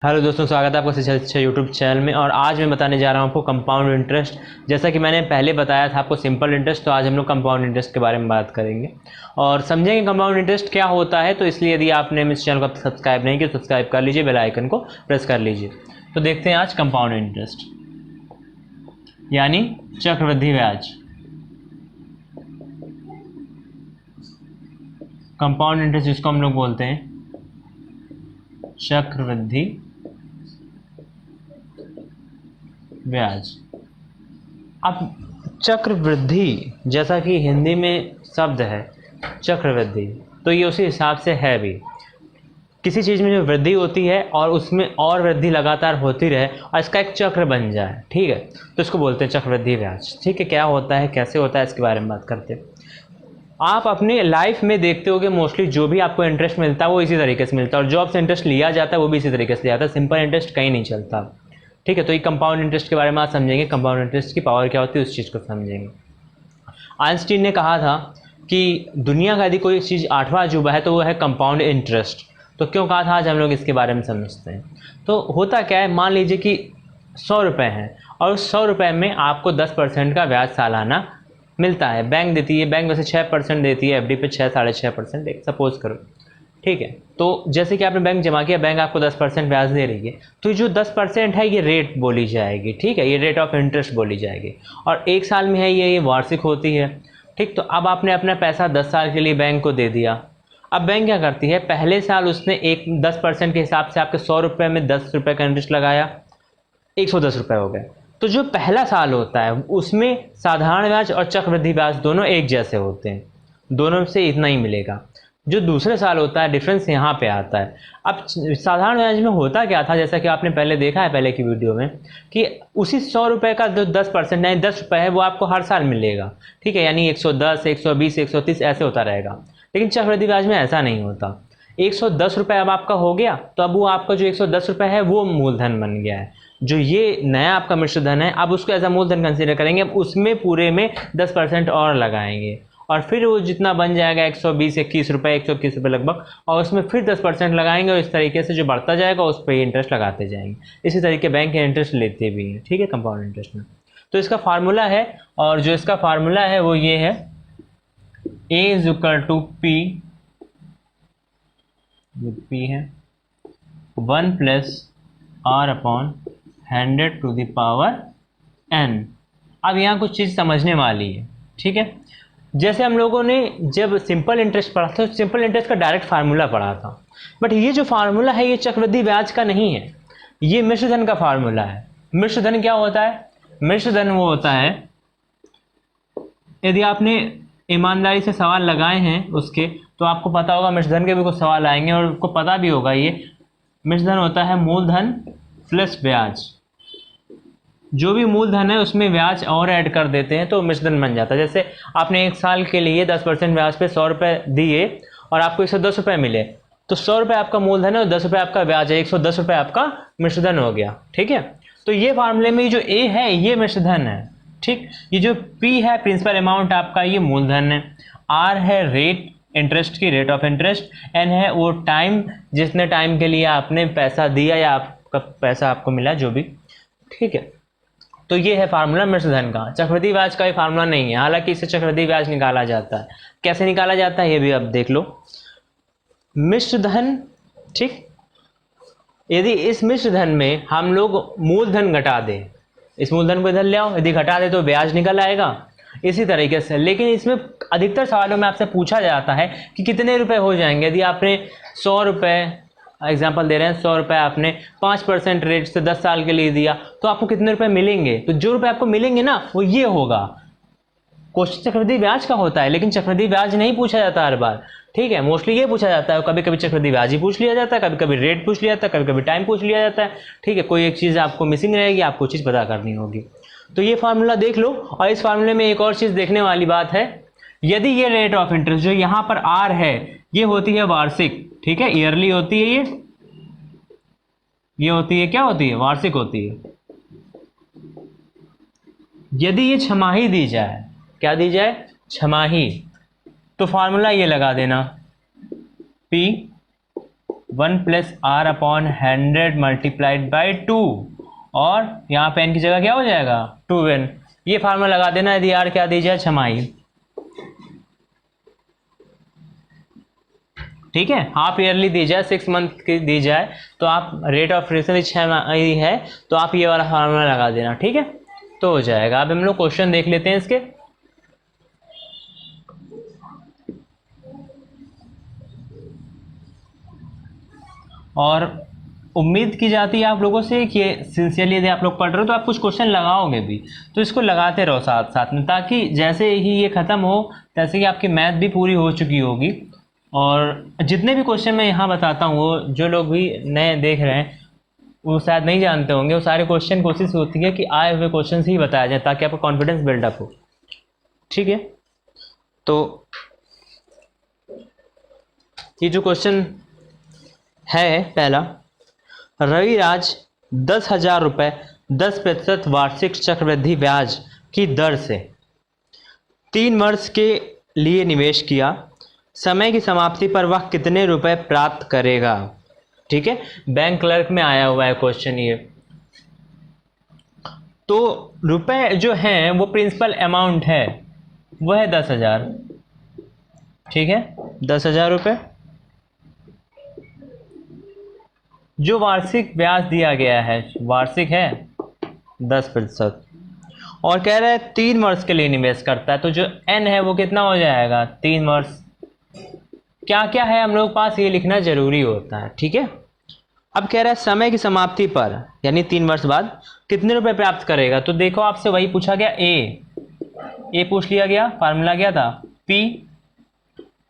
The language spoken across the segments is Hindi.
हेलो दोस्तों, स्वागत है आपका शिक्षा शिक्षा यूट्यूब चैनल में। और आज मैं बताने जा रहा हूँ आपको कंपाउंड इंटरेस्ट। जैसा कि मैंने पहले बताया था आपको सिंपल इंटरेस्ट, तो आज हम लोग कंपाउंड इंटरेस्ट के बारे में बात करेंगे और समझेंगे कंपाउंड इंटरेस्ट क्या होता है। तो इसलिए यदि आपने इस चैनल को सब्सक्राइब नहीं किया, सब्सक्राइब कर लीजिए, बेल आइकन को प्रेस कर लीजिए। तो देखते हैं आज कंपाउंड इंटरेस्ट यानी चक्रवृद्धि ब्याज। कंपाउंड इंटरेस्ट जिसको हम लोग बोलते हैं चक्रवृद्धि ब्याज। अब चक्रवृद्धि जैसा कि हिंदी में शब्द है चक्रवृद्धि, तो ये उसी हिसाब से है भी। किसी चीज़ में जो वृद्धि होती है और उसमें और वृद्धि लगातार होती रहे और इसका एक चक्र बन जाए, ठीक है, तो इसको बोलते हैं चक्रवृद्धि ब्याज। ठीक है, क्या होता है, कैसे होता है, इसके बारे में बात करते हैं। आप अपनी लाइफ में देखते हो कि मोस्टली जो भी आपको इंटरेस्ट मिलता है वो इसी तरीके से मिलता है, और जो आपसे इंटरेस्ट लिया जाता है वो भी इसी तरीके से लिया जाता है। सिंपल इंटरेस्ट कहीं नहीं चलता। ठीक है, तो ये कंपाउंड इंटरेस्ट के बारे में आज समझेंगे। कंपाउंड इंटरेस्ट की पावर क्या होती है उस चीज़ को समझेंगे। आइंस्टीन ने कहा था कि दुनिया का यदि कोई चीज़ आठवां अजूबा है तो वो है कंपाउंड इंटरेस्ट। तो क्यों कहा था, आज हम लोग इसके बारे में समझते हैं। तो होता क्या है, मान लीजिए कि 100 रुपये हैं और उस 100 रुपये में आपको 10% का ब्याज सालाना मिलता है। बैंक देती है, बैंक वैसे 6% देती है, एफडी पे 6-6.5% सपोज करो। ठीक है, तो जैसे कि आपने बैंक जमा किया, बैंक आपको 10% ब्याज दे रही है, तो जो 10% है ये रेट बोली जाएगी। ठीक है, ये रेट ऑफ इंटरेस्ट बोली जाएगी और एक साल में है ये वार्षिक होती है। ठीक, तो अब आपने अपना पैसा 10 साल के लिए बैंक को दे दिया। अब बैंक क्या करती है, पहले साल उसने एक 10% के हिसाब से आपके 100 रुपये में 10 रुपये का इंटरेस्ट लगाया, 110 रुपये हो गए। तो जो पहला साल होता है उसमें साधारण ब्याज और चक्रवृद्धि ब्याज दोनों एक जैसे होते हैं, दोनों से इतना ही मिलेगा। जो दूसरे साल होता है डिफरेंस यहाँ पे आता है। अब साधारण ब्याज में होता क्या था, जैसा कि आपने पहले देखा है पहले की वीडियो में, कि उसी 100 रुपये का जो 10% यानी 10 रुपये है वो आपको हर साल मिलेगा। ठीक है, यानी 110, 120, 130 ऐसे होता रहेगा। लेकिन चक्रवृद्धि ब्याज में ऐसा नहीं होता। 110 रुपये अब आपका हो गया तो अब वो आपका जो 110 रुपये है वो मूलधन बन गया है। जो ये नया आपका मिश्र धन है अब उसको एज अ मूलधन कंसीडर करेंगे। अब उसमें पूरे में 10% और लगाएंगे और फिर वो जितना बन जाएगा 120-21 रुपये, 121 रुपये लगभग, और उसमें फिर 10% लगाएंगे और इस तरीके से जो बढ़ता जाएगा उस पर ही इंटरेस्ट लगाते जाएंगे। इसी तरीके बैंक के इंटरेस्ट लेते भी हैं। ठीक है, कंपाउंड इंटरेस्ट में तो इसका फार्मूला है, और जो इसका फार्मूला है वो ये है, A = P, P है 1 + R/100⁴n। अब यहाँ कुछ चीज़ समझने वाली है। ठीक है, जैसे हम लोगों ने जब सिंपल इंटरेस्ट पढ़ा था, सिंपल इंटरेस्ट का डायरेक्ट फार्मूला पढ़ा था, बट ये जो फार्मूला है ये चक्रवृद्धि ब्याज का नहीं है, ये मिश्र धन का फार्मूला है। मिश्र धन क्या होता है, मिश्र धन वो होता है, यदि आपने ईमानदारी से सवाल लगाए हैं उसके, तो आपको पता होगा मिश्र धन के भी कुछ सवाल आएंगे और आपको पता भी होगा। ये मिश्र धन होता है मूलधन प्लस ब्याज। जो भी मूलधन है उसमें ब्याज और ऐड कर देते हैं तो मिश्रधन बन जाता है। जैसे आपने एक साल के लिए 10% ब्याज पे 100 रुपये दिए और आपको 110 रुपये मिले, तो 100 रुपये आपका मूलधन है और 10 रुपये आपका ब्याज है, 110 रुपये आपका मिश्रधन हो गया। ठीक है, तो ये फार्मूले में जो ए है ये मिश्रधन है। ठीक, ये जो पी है प्रिंसिपल अमाउंट आपका, ये मूलधन है। आर है रेट इंटरेस्ट की, रेट ऑफ इंटरेस्ट। एन है वो टाइम, जितने टाइम के लिए आपने पैसा दिया या आपका पैसा आपको मिला जो भी। ठीक है, तो ये है फार्मूला मिश्र धन का। चक्रवृद्धि ब्याज का ये फार्मूला नहीं है, हालांकि इससे चक्रवृद्धि ब्याज निकाला जाता है। कैसे निकाला जाता है ये भी अब देख लो। मिश्र धन, ठीक, यदि इस मिश्र धन में हम लोग मूलधन घटा दें, इस मूलधन को इधर ले आओ, यदि घटा दे तो ब्याज निकल आएगा इसी तरीके से। लेकिन इसमें अधिकतर सवालों में आपसे पूछा जाता है कि कितने रुपए हो जाएंगे। यदि आपने 100 रुपये, एग्जाम्पल दे रहे हैं, 100 रुपये आपने 5% रेट से 10 साल के लिए दिया तो आपको कितने रुपए मिलेंगे, तो जो रुपए आपको मिलेंगे ना वो ये होगा। क्वेश्चन चक्रवृद्धि ब्याज का होता है लेकिन चक्रवृद्धि ब्याज नहीं पूछा जाता हर बार। ठीक है, मोस्टली ये पूछा जाता है, कभी कभी चक्रवृद्धि ब्याज ही पूछ लिया जाता है, कभी कभी रेट पूछ लिया जाता है, कभी कभी टाइम पूछ लिया जाता है। ठीक है, कोई एक चीज़ आपको मिसिंग रहेगी, आपको चीज़ पता करनी होगी। तो ये फार्मूला देख लो, और इस फार्मूले में एक और चीज़ देखने वाली बात है, यदि ये रेट ऑफ इंटरेस्ट जो यहाँ पर आर है ये होती है वार्षिक, ठीक है, ईयरली होती है, ये होती है, क्या होती है, वार्षिक होती है। यदि ये छमाही दी जाए, क्या दी जाए, छमाही, तो फार्मूला ये लगा देना, P 1+r/100 मल्टीप्लाइड बाई 2, और यहाँ पे n की जगह क्या हो जाएगा 2n। ये फार्मूला लगा देना यदि r क्या दी जाए, छमाही। ठीक है, हाफ ईयरली दी जाए, 6 मंथ की दी जाए, तो आप रेट ऑफ रिटर्न 6 है तो आप ये वाला फार्मूला लगा देना। ठीक है, तो हो जाएगा। अब हम लोग क्वेश्चन देख लेते हैं इसके। और उम्मीद की जाती है आप लोगों से कि सिंसियरली यदि आप लोग पढ़ रहे हो तो आप कुछ क्वेश्चन लगाओगे भी, तो इसको लगाते रहो साथ साथ में, ताकि जैसे ही ये ख़त्म हो तैसे ही आपकी मैथ भी पूरी हो चुकी होगी। और जितने भी क्वेश्चन मैं यहाँ बताता हूँ, वो जो लोग भी नए देख रहे हैं वो शायद नहीं जानते होंगे, वो सारे क्वेश्चन कोशिश होती है कि आए हुए क्वेश्चन ही बताया जाए ताकि आपका कॉन्फिडेंस बिल्डअप हो। ठीक है, तो ये जो क्वेश्चन है पहला, रविराज 10,000 रुपये 10% वार्षिक चक्रवृद्धि ब्याज की दर से 3 वर्ष के लिए निवेश किया, समय की समाप्ति पर वह कितने रुपए प्राप्त करेगा। ठीक है, बैंक क्लर्क में आया हुआ है क्वेश्चन ये। तो रुपए जो हैं वो प्रिंसिपल अमाउंट है, वो है 10,000। ठीक है, 10,000 रुपये। जो वार्षिक ब्याज दिया गया है, वार्षिक है 10%, और कह रहा है 3 वर्ष के लिए निवेश करता है, तो जो n है वो कितना हो जाएगा 3 वर्ष। क्या क्या है हम लोग पास ये लिखना जरूरी होता है। ठीक है, अब कह रहा है समय की समाप्ति पर यानी 3 वर्ष बाद कितने रुपए प्राप्त करेगा। तो देखो आपसे वही पूछा गया, ए पूछ लिया गया, फार्मूला क्या था P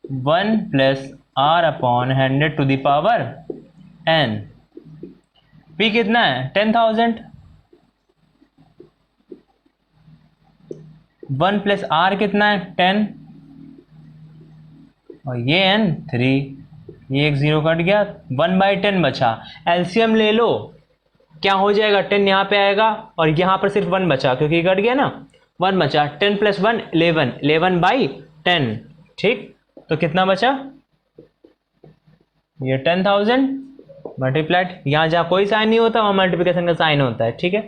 1+r/100⁴n। P कितना है 10,000, 1+r कितना है 10, और ये n 3, ये एक 0 कट गया, 1/10 बचा। एलसीएम ले लो, क्या हो जाएगा 10 यहाँ पे आएगा और यहाँ पर सिर्फ 1 बचा क्योंकि कट गया ना, 1 बचा। 10 + 1 11, 11/10। ठीक, तो कितना बचा ये 10,000 मल्टीप्लाइड, यहाँ जहाँ कोई साइन नहीं होता वहाँ मल्टीप्लिकेशन का साइन होता है। ठीक है,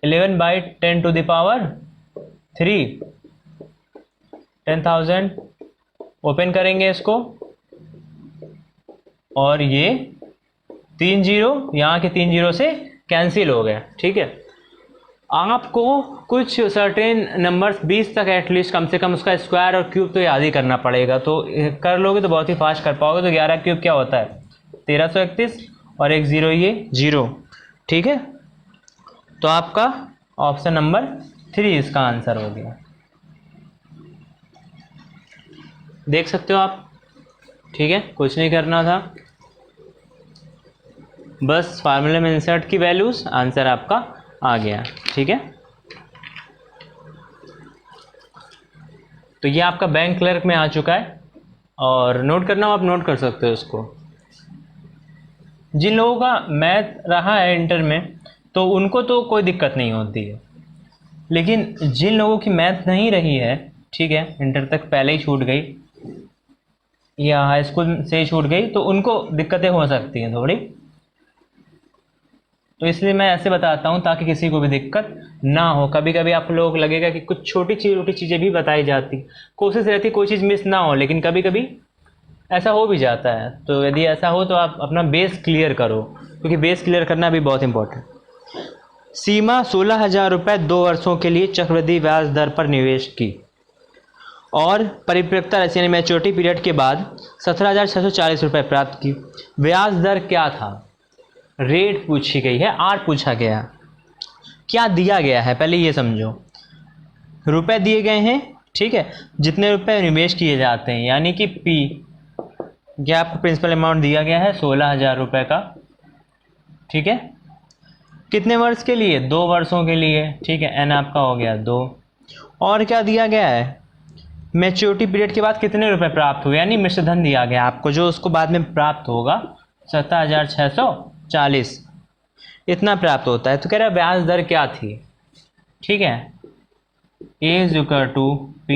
11/10⁻3, 10,000। ओपन करेंगे इसको, और ये 3 0 यहाँ के 3 0 से कैंसिल हो गए। ठीक है, आपको कुछ सर्टेन नंबर्स 20 तक एटलीस्ट कम से कम उसका स्क्वायर और क्यूब तो याद ही करना पड़ेगा, तो कर लोगे तो बहुत ही फास्ट कर पाओगे। तो 11 क्यूब क्या होता है 1331, और एक 0 ये 0। ठीक है, तो आपका ऑप्शन नंबर 3 इसका आंसर हो गया। देख सकते हो आप। ठीक है, कुछ नहीं करना था, बस फार्मूले में इंसर्ट की वैल्यूज, आंसर आपका आ गया। ठीक है, तो ये आपका बैंक क्लर्क में आ चुका है, और नोट करना हो आप नोट कर सकते हो इसको। जिन लोगों का मैथ रहा है इंटर में तो उनको तो कोई दिक्कत नहीं होती है, लेकिन जिन लोगों की मैथ नहीं रही है, ठीक है, इंटर तक पहले ही छूट गई या हाई स्कूल से ही छूट गई, तो उनको दिक्कतें हो सकती हैं थोड़ी। तो इसलिए मैं ऐसे बताता हूँ ताकि किसी को भी दिक्कत ना हो। कभी कभी आप लोग लगेगा कि कुछ छोटी छोटी चीज़ें भी बताई जाती, कोशिश रहती कोई चीज़ मिस ना हो, लेकिन कभी कभी ऐसा हो भी जाता है। तो यदि ऐसा हो तो आप अपना बेस क्लियर करो, क्योंकि बेस क्लियर करना भी बहुत इंपॉर्टेंट। सीमा 16,000 रुपये 2 वर्षों के लिए चक्रवृद्धि ब्याज दर पर निवेश की, और परिपक्वता यानी मैच्योरिटी पीरियड के बाद 17,640 रुपये प्राप्त की। ब्याज दर क्या था, रेट पूछी गई है, आर पूछा गया, क्या दिया गया है पहले ये समझो। रुपए दिए गए हैं, ठीक है, जितने रुपए निवेश किए जाते हैं, यानी कि पी क्या आपको प्रिंसिपल अमाउंट दिया गया है 16,000 रुपये का। ठीक है, कितने वर्ष के लिए 2 वर्षों के लिए। ठीक है, एन आपका हो गया 2। और क्या दिया गया है, मैच्योरिटी पीरियड के बाद कितने रुपए प्राप्त हुए, यानी मिश्र धन दिया गया आपको जो उसको बाद में प्राप्त होगा 17,640 इतना प्राप्त होता है। तो कह रहा है ब्याज दर क्या थी। ठीक है, A = P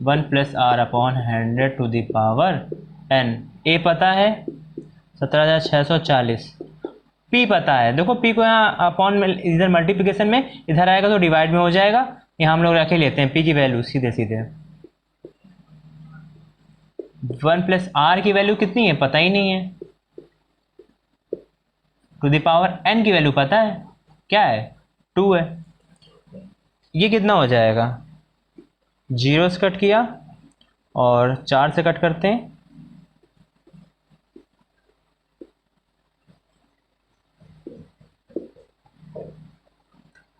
1+r/100⁴ एन, ए पता है 17,640, पी पता है, देखो पी को यहाँ अपॉन में इधर मल्टीप्लिकेशन में इधर आएगा तो डिवाइड में हो जाएगा, यहाँ हम लोग रखे लेते हैं पी की वैल्यू सीधे सीधे। 1 प्लस आर की वैल्यू कितनी है पता ही नहीं है, टू द पावर एन की वैल्यू पता है क्या है 2 है। ये कितना हो जाएगा, 0 से कट किया और 4 से कट करते हैं,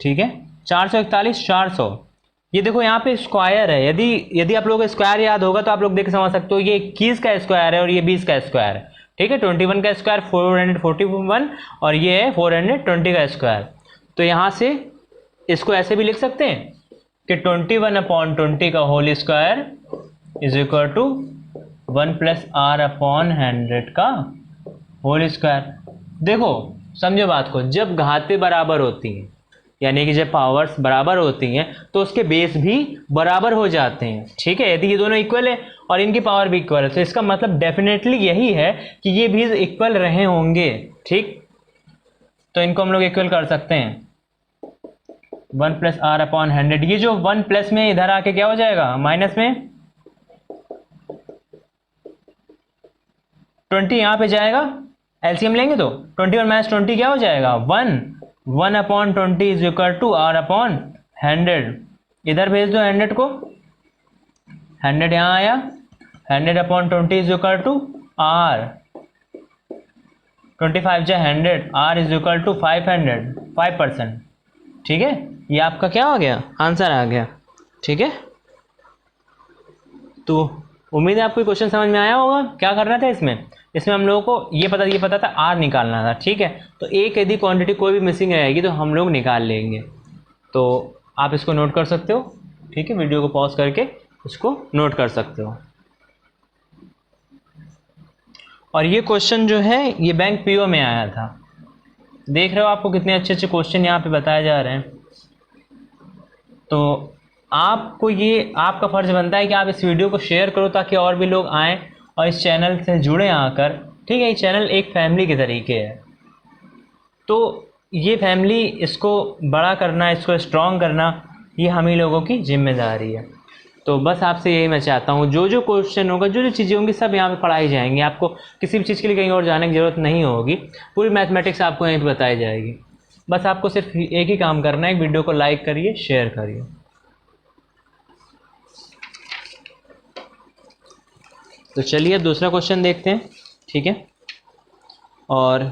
ठीक है 441 400। ये देखो यहाँ पे स्क्वायर है, यदि आप लोगों को स्क्वायर याद होगा तो आप लोग देख समझ सकते हो, ये 21 का स्क्वायर है और ये 20 का स्क्वायर है, ठीक है 21 का स्क्वायर 441 और ये है 420 का स्क्वायर। तो यहाँ से इसको ऐसे भी लिख सकते हैं कि 21/20 का whole square is equal to 1 plus R upon 100 का होल स्क्वायर। देखो समझो बात को, जब घातें बराबर होती हैं यानी कि जब पावर्स बराबर होती हैं तो उसके बेस भी बराबर हो जाते हैं, ठीक है। यदि ये दोनों इक्वल है और इनकी पावर भी इक्वल है तो इसका मतलब डेफिनेटली यही है कि ये भी इक्वल रहे होंगे, ठीक। तो इनको हम लोग इक्वल कर सकते हैं 1 प्लस आर अपॉन 100। ये जो 1 प्लस में इधर आके क्या हो जाएगा माइनस में 20 यहाँ पे जाएगा, एलसीएम लेंगे तो 21 माइनस 20 क्या हो जाएगा 1/20 is equal to R upon 100। इधर भेज दो 100 को, 100 यहाँ आया, 100/20 इज इक्वल टू आर, 25 जा 100, आर इज इक्वल टू 5%, ठीक है। ये आपका क्या हो गया आंसर आ गया, ठीक है। तो उम्मीद है आपको क्वेश्चन समझ में आया होगा। क्या करना था इसमें हम लोगों को ये पता था आर निकालना था, ठीक है। तो एक यदि क्वांटिटी कोई भी मिसिंग रहेगी तो हम लोग निकाल लेंगे, तो आप इसको नोट कर सकते हो, ठीक है। वीडियो को पॉज करके इसको नोट कर सकते हो। और ये क्वेश्चन जो है ये बैंक पीओ में आया था, देख रहे हो आपको कितने अच्छे अच्छे क्वेश्चन यहाँ पे बताए जा रहे हैं। तो आपको ये आपका फ़र्ज़ बनता है कि आप इस वीडियो को शेयर करो ताकि और भी लोग आएँ और इस चैनल से जुड़े आकर, ठीक है। ये चैनल एक फैमिली के तरीके है, तो ये फैमिली इसको बड़ा करना, इसको स्ट्रॉन्ग करना, ये हम ही लोगों की जिम्मेदारी है। तो बस आपसे यही मैं चाहता हूँ, जो क्वेश्चन होगा, जो चीज़ें होंगी सब यहाँ पे पढ़ाई जाएंगी, आपको किसी भी चीज़ के लिए कहीं और जाने की ज़रूरत नहीं होगी, पूरी मैथमेटिक्स आपको यहीं पर बताई जाएगी। बस आपको सिर्फ एक ही काम करना है, वीडियो को लाइक करिए, शेयर करिए। तो चलिए अब दूसरा क्वेश्चन देखते हैं, ठीक है। और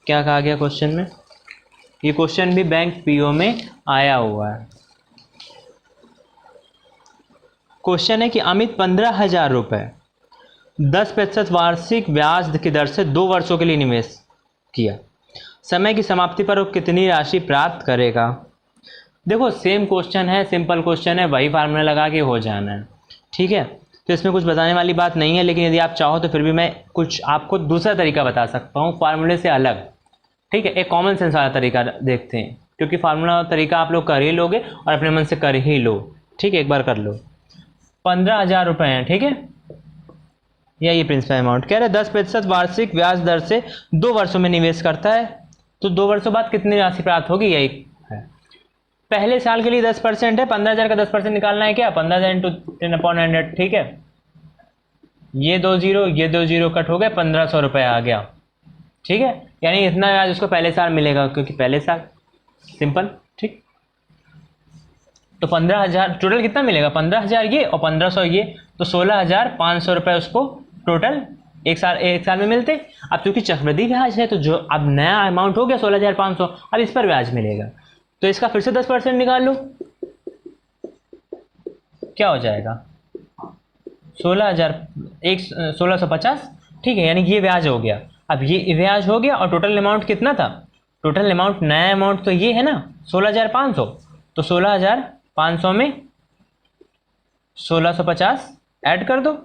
क्या कहा गया क्वेश्चन में, ये क्वेश्चन भी बैंक पीओ में आया हुआ है। क्वेश्चन है कि अमित 15,000 रुपये 10% वार्षिक ब्याज की दर से 2 वर्षों के लिए निवेश किया, समय की समाप्ति पर वो कितनी राशि प्राप्त करेगा। देखो सेम क्वेश्चन है, सिंपल क्वेश्चन है, वही फार्मूला लगा के हो जाना है, ठीक है। तो इसमें कुछ बताने वाली बात नहीं है, लेकिन यदि आप चाहो तो फिर भी मैं कुछ आपको दूसरा तरीका बता सकता हूँ फार्मूले से अलग, ठीक है। एक कॉमन सेंस वाला तरीका देखते हैं, क्योंकि फार्मूला तरीका आप लोग कर ही लोगे और अपने मन से कर ही लो, ठीक है। एक बार कर लो। 15,000 रुपये हैं, ठीक है, या ये प्रिंसिपल अमाउंट कह रहे हैं 10% वार्षिक ब्याज दर से 2 वर्षों में निवेश करता है, तो 2 वर्षों बाद कितनी राशि प्राप्त होगी, यही है। पहले साल के लिए 10% है, 15,000 का 10% निकालना है क्या, 15,000 इंटू 10/100, ठीक है। ये 2 जीरो कट हो गए, 1,500 रुपये आ गया, ठीक है। यानी इतना ब्याज उसको पहले साल मिलेगा, क्योंकि पहले साल, सिंपल, ठीक। तो 15,000 टोटल कितना मिलेगा, 15,000 ये और 1,500 ये, तो 16,500 रुपये उसको टोटल एक साल में मिलते। अब क्योंकि चक्रवृद्धि ब्याज है तो जो अब नया अमाउंट हो गया 16,500, अब इस पर ब्याज मिलेगा, तो इसका फिर से 10% निकाल लो, क्या हो जाएगा 16,150, ठीक है। यानी ये ब्याज हो गया, अब ये ब्याज हो गया और टोटल अमाउंट कितना था, टोटल अमाउंट नया अमाउंट तो ये है ना 16,500, तो 16,500 में 1650 ऐड कर दो,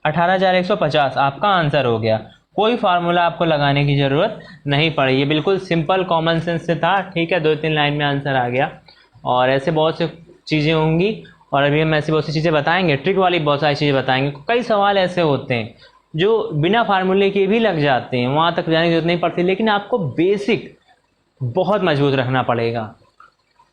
18,150 आपका आंसर हो गया। कोई फार्मूला आपको लगाने की ज़रूरत नहीं पड़ी, ये बिल्कुल सिंपल कॉमन सेंस से था, ठीक है। 2-3 लाइन में आंसर आ गया। और ऐसे बहुत से चीज़ें होंगी और अभी हम ऐसी बहुत सी चीज़ें बताएंगे, ट्रिक वाली बहुत सारी चीज़ें बताएंगे। कई सवाल ऐसे होते हैं जो बिना फार्मूले के भी लग जाते हैं, वहाँ तक जाने की जरूरत नहीं पड़ती, लेकिन आपको बेसिक बहुत मजबूत रखना पड़ेगा।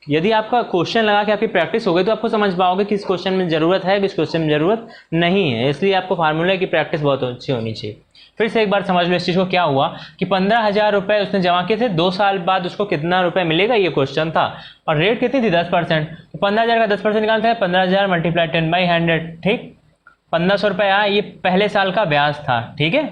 यदि आपका क्वेश्चन लगा कि आपकी प्रैक्टिस हो गई तो आपको समझ पाओगे किस क्वेश्चन में ज़रूरत है, किस क्वेश्चन में ज़रूरत नहीं है। इसलिए आपको फार्मूले की प्रैक्टिस बहुत अच्छी होनी चाहिए। फिर से एक बार समझ लो इस चीज़ को। क्या हुआ कि 15,000 रुपये उसने जमा किए थे, 2 साल बाद उसको कितना रुपये मिलेगा ये क्वेश्चन था, और रेट कितनी थी 10%। तो 15,000 का 10% निकालते हैं, 15,000 मल्टीप्लाई 10/100, ठीक, 1,500 रुपये आया। ये पहले साल का ब्याज था, ठीक है,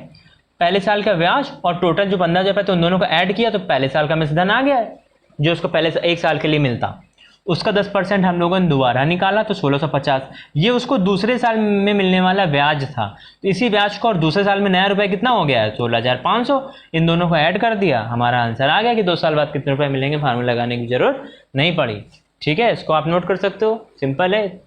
पहले साल का ब्याज और टोटल जो 15,000 रुपये थे उन दोनों को ऐड किया तो पहले साल का मिश्रधन आ गया है जो उसको पहले एक साल के लिए मिलता। उसका 10% हम लोगों ने दोबारा निकाला तो 1650। ये उसको दूसरे साल में मिलने वाला ब्याज था, तो इसी ब्याज को और दूसरे साल में नया रुपये कितना हो गया है 16,500। इन दोनों को ऐड कर दिया, हमारा आंसर आ गया कि 2 साल बाद कितने रुपये मिलेंगे। फार्मूला लगाने की जरूरत नहीं पड़ी, ठीक है, इसको आप नोट कर सकते हो, सिंपल है।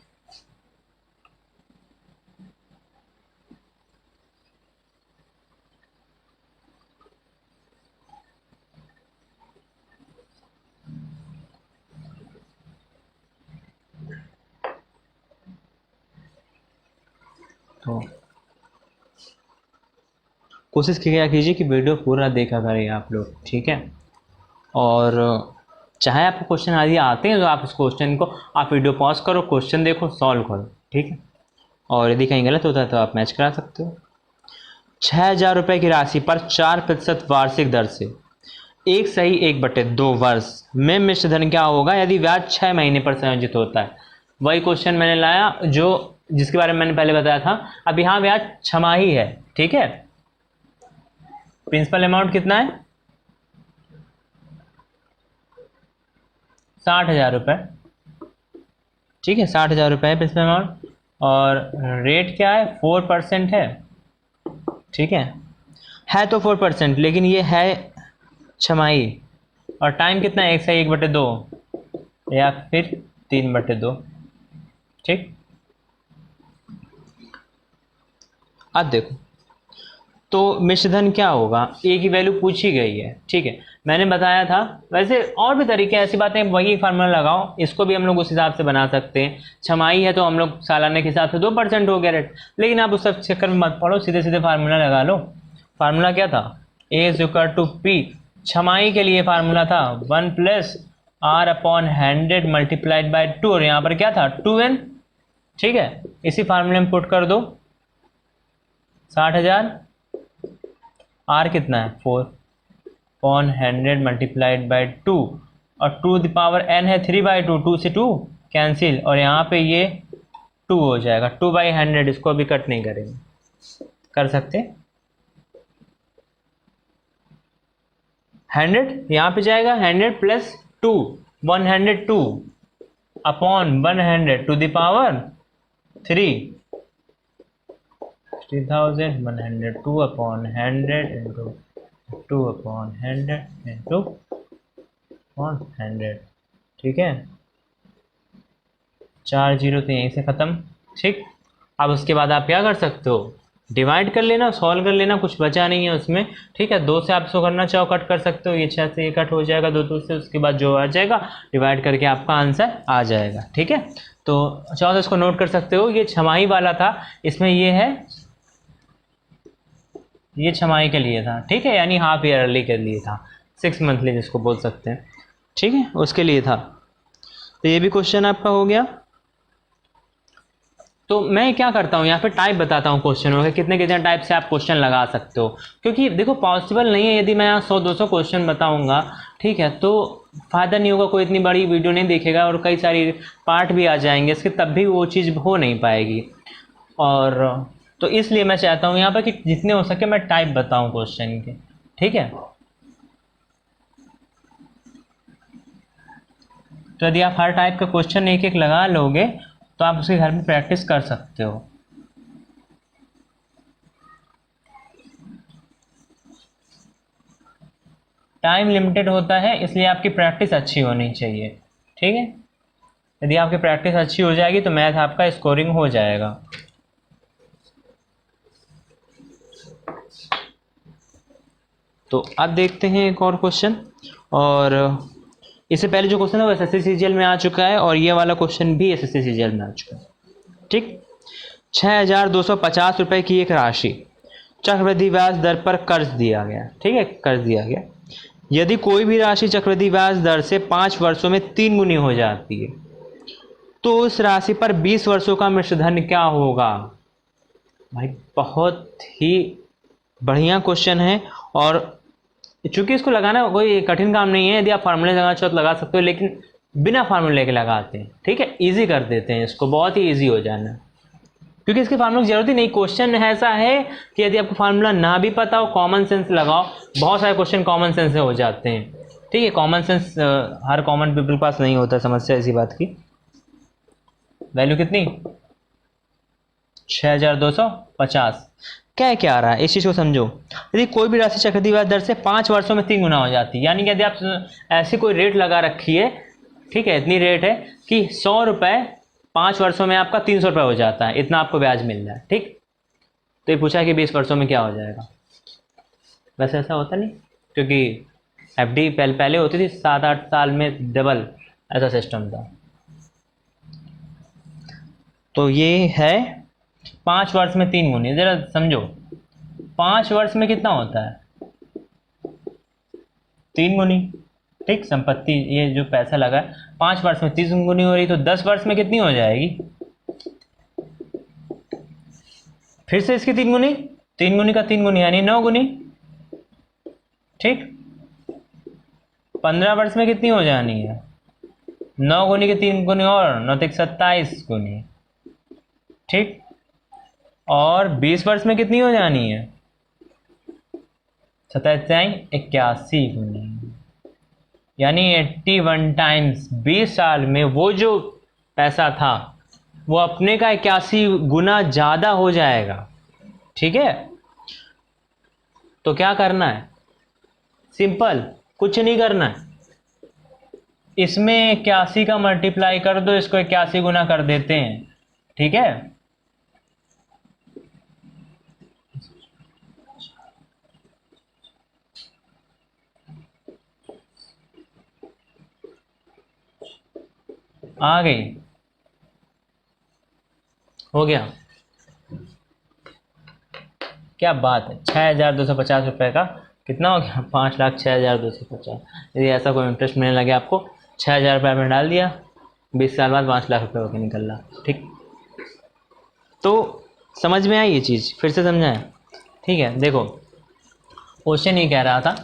तो कोशिश क्या कीजिए कि वीडियो पूरा देखा करें आप लोग, ठीक है। और चाहे आपको क्वेश्चन आदि आते हैं तो आप उस क्वेश्चन को आप वीडियो पॉज करो, क्वेश्चन देखो, सॉल्व करो, ठीक है। और यदि कहीं गलत होता है तो आप मैच करा सकते हो। 6,000 रुपये की राशि पर 4% वार्षिक दर से 1/2 वर्ष में मिश्रधन क्या होगा यदि ब्याज 6 महीने पर संयोजित होता है। वही क्वेश्चन मैंने लाया जो जिसके बारे में मैंने पहले बताया था। अब यहाँ ब्याज छमाही है, ठीक है। प्रिंसिपल अमाउंट कितना है 60,000 रुपये, ठीक है, 60,000 रुपये है प्रिंसिपल अमाउंट। और रेट क्या है 4% है, ठीक है तो 4%, लेकिन ये है छमाही। और टाइम कितना है 1/2 या फिर 3/2, ठीक। अब देखो तो मिश्रधन क्या होगा, ए की वैल्यू पूछी गई है, ठीक है। मैंने बताया था वैसे और भी तरीके ऐसी बातें, वही फार्मूला लगाओ, इसको भी हम लोग उस हिसाब से बना सकते हैं। छमाही है तो हम लोग सालाना के हिसाब से 2% हो गया रेट, लेकिन आप उस सब चक्कर में मत पड़ो, सीधे सीधे फार्मूला लगा लो। फार्मूला क्या था, ए इज इक्वल टू पी। छमाही के लिए फार्मूला था 1 + R/100 मल्टीप्लाइड बाई 2, और यहाँ पर क्या था 2n, ठीक है। इसी फार्मूले में पुट कर दो 60,000, आर कितना है 4/100 मल्टीप्लाइड बाई 2, और 2n है 3/2, 2 से 2 कैंसिल, और यहाँ पे ये 2 हो जाएगा 2/100। इसको अभी कट नहीं करेंगे, कर सकते 100 यहाँ पे जाएगा 100 + 2 102 upon 100 to the power 3 3,102/100 into 2/100 into 100, ठीक है। 4 जीरो तो यहीं से ख़त्म, ठीक। अब उसके बाद आप क्या कर सकते हो, डिवाइड कर लेना, सॉल्व कर लेना, कुछ बचा नहीं है उसमें, ठीक है। 2 से आप सो करना चाहो कट कर सकते हो, ये 6 से ये कट हो जाएगा 2 से, उसके बाद जो आ जाएगा डिवाइड करके आपका आंसर आ जाएगा, ठीक है। तो चाहो तो इसको नोट कर सकते हो, ये छमाही वाला था, इसमें ये है, ये छमाही के लिए था, ठीक है, यानी हाफ ईयरली के लिए था, 6 मंथली जिसको बोल सकते हैं, ठीक है, उसके लिए था। तो ये भी क्वेश्चन आपका हो गया। तो मैं क्या करता हूँ यहाँ पे टाइप बताता हूँ क्वेश्चनों के, कितने कितने टाइप से आप क्वेश्चन लगा सकते हो, क्योंकि देखो पॉसिबल नहीं है यदि मैं यहाँ 100-200 क्वेश्चन बताऊँगा, ठीक है, तो फ़ायदा नहीं होगा, कोई इतनी बड़ी वीडियो नहीं देखेगा और कई सारी पार्ट भी आ जाएंगे इसके, तब भी वो चीज़ हो नहीं पाएगी। और तो इसलिए मैं चाहता हूँ यहाँ पर कि जितने हो सके मैं टाइप बताऊँ क्वेश्चन के, ठीक है। तो यदि आप हर टाइप का क्वेश्चन एक एक लगा लोगे तो आप उसके घर में प्रैक्टिस कर सकते हो। टाइम लिमिटेड होता है इसलिए आपकी प्रैक्टिस अच्छी होनी चाहिए, ठीक है। यदि आपकी प्रैक्टिस अच्छी हो जाएगी तो मैथ आपका स्कोरिंग हो जाएगा। तो अब देखते हैं एक और क्वेश्चन, और इससे पहले जो क्वेश्चन है वो एसएससी सीजीएल में आ चुका है और ये वाला क्वेश्चन भी एसएससी सीजीएल में आ चुका है। ठीक, 6,250 रुपये की एक राशि चक्रवृद्धि ब्याज दर पर कर्ज दिया गया। ठीक है, कर्ज दिया गया। यदि कोई भी राशि चक्रवृद्धि ब्याज दर से 5 वर्षों में 3 गुनी हो जाती है तो उस राशि पर 20 वर्षों का मिश्र धन क्या होगा? भाई बहुत ही बढ़िया क्वेश्चन है और चूंकि इसको लगाना कोई कठिन काम नहीं है। यदि आप फार्मूले लगाना चाहो तो लगा सकते हो, लेकिन बिना फार्मूले के लगाते हैं। ठीक है, इजी कर देते हैं इसको, बहुत ही इजी हो जाना, क्योंकि इसके फार्मूले की जरूरत ही नहीं। क्वेश्चन ऐसा है कि यदि आपको फार्मूला ना भी पता हो, कॉमन सेंस लगाओ, बहुत सारे क्वेश्चन कॉमन सेंस से हो जाते हैं। ठीक है, कॉमन सेंस हर कॉमन पीपल के पास नहीं होता, समस्या इसी बात की। वैल्यू कितनी? 6,250। क्या आ रहा है इस चीज़ को समझो। यदि कोई भी राशि चक्रवृद्धि ब्याज दर से 5 वर्षों में 3 गुना हो जाती है, यानी कि यदि आप ऐसी कोई रेट लगा रखी है, ठीक है, इतनी रेट है कि 100 रुपये 5 वर्षों में आपका 300 रुपये हो जाता है, इतना आपको ब्याज मिल रहा है। ठीक, तो ये पूछा है कि 20 वर्षों में क्या हो जाएगा। वैसे ऐसा होता नहीं, क्योंकि एफडी पहले होती थी 7-8 साल में डबल, ऐसा सिस्टम था। तो ये है 5 वर्ष में 3 गुनी। जरा समझो, 5 वर्ष में कितना होता है? 3 गुनी। ठीक, संपत्ति ये जो पैसा लगा है 5 वर्ष में 3 गुनी हो रही, तो 10 वर्ष में कितनी हो जाएगी? फिर से इसकी 3 गुनी, 3 गुनी का 3 गुनी यानी 9 गुनी। ठीक, 15 वर्ष में कितनी हो जानी है? 9 गुनी के 3 गुनी और 9 तक 27 गुनी। ठीक, और 20 वर्ष में कितनी हो जानी है? 81 गुनी, यानी 81 टाइम्स। 20 साल में वो जो पैसा था वो अपने का 81 गुना ज़्यादा हो जाएगा। ठीक है, तो क्या करना है? सिंपल, कुछ नहीं करना है। इसमें 81 का मल्टीप्लाई कर दो, इसको 81 गुना कर देते हैं। ठीक है, आ गई, हो गया। क्या बात है, 6,250 रुपये का कितना हो गया? 5,06,250। यदि ऐसा कोई इंटरेस्ट मिलने लगे आपको, 6,000 रुपये में डाल दिया, 20 साल बाद 5 लाख रुपये होकर निकल रहा। ठीक, तो समझ में आई ये चीज़? फिर से समझाएं। ठीक है, देखो क्वेश्चन ये कह रहा था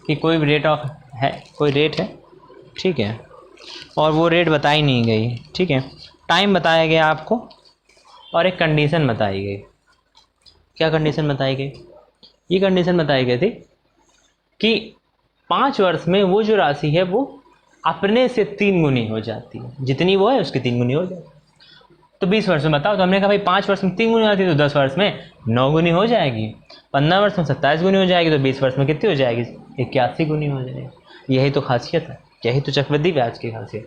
कि कोई रेट ऑफ है, कोई रेट है, ठीक है, और वो रेट बताई नहीं गई। ठीक है, टाइम बताया गया आपको और एक कंडीशन बताई गई। क्या कंडीशन बताई गई? ये कंडीशन बताई गई थी कि 5 वर्ष में वो जो राशि है वो अपने से 3 गुनी हो जाती है, जितनी वो है उसकी 3 गुनी हो जाती है। तो 20 वर्ष में बताओ, तो हमने कहा भाई 5 वर्ष में 3 गुनी आती है, तो 10 वर्ष में 9 गुनी हो जाएगी, 15 वर्ष में 27 गुनी हो जाएगी, तो 20 वर्ष में कितनी हो जाएगी? 81 गुनी हो जाएगी। यही तो खासियत है, यही तो चक्रवृद्धि ब्याज की खासियत।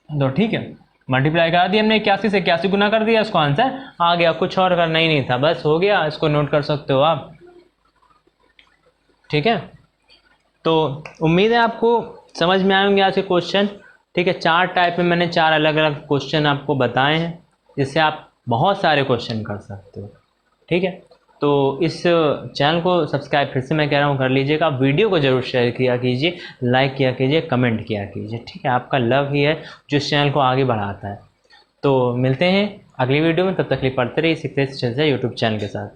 तो ठीक है, मल्टीप्लाई करा दिया हमने, 81 से 81 गुना कर दिया, उसको आंसर आ गया। कुछ और करना ही नहीं था, बस हो गया। इसको नोट कर सकते हो आप। ठीक है, तो उम्मीद है आपको समझ में आएंगे आज के क्वेश्चन। ठीक है, 4 टाइप में मैंने 4 अलग अलग क्वेश्चन आपको बताए हैं, जिससे आप बहुत सारे क्वेश्चन कर सकते हो। ठीक है, तो इस चैनल को सब्सक्राइब फिर से मैं कह रहा हूँ कर लीजिएगा। वीडियो को ज़रूर शेयर किया कीजिए, लाइक किया कीजिए, कमेंट किया कीजिए। ठीक है, आपका लव ही है जो इस चैनल को आगे बढ़ाता है। तो मिलते हैं अगली वीडियो में, तब तक के लिए पढ़ते रहिए, सीखते चलते यूट्यूब चैनल के साथ।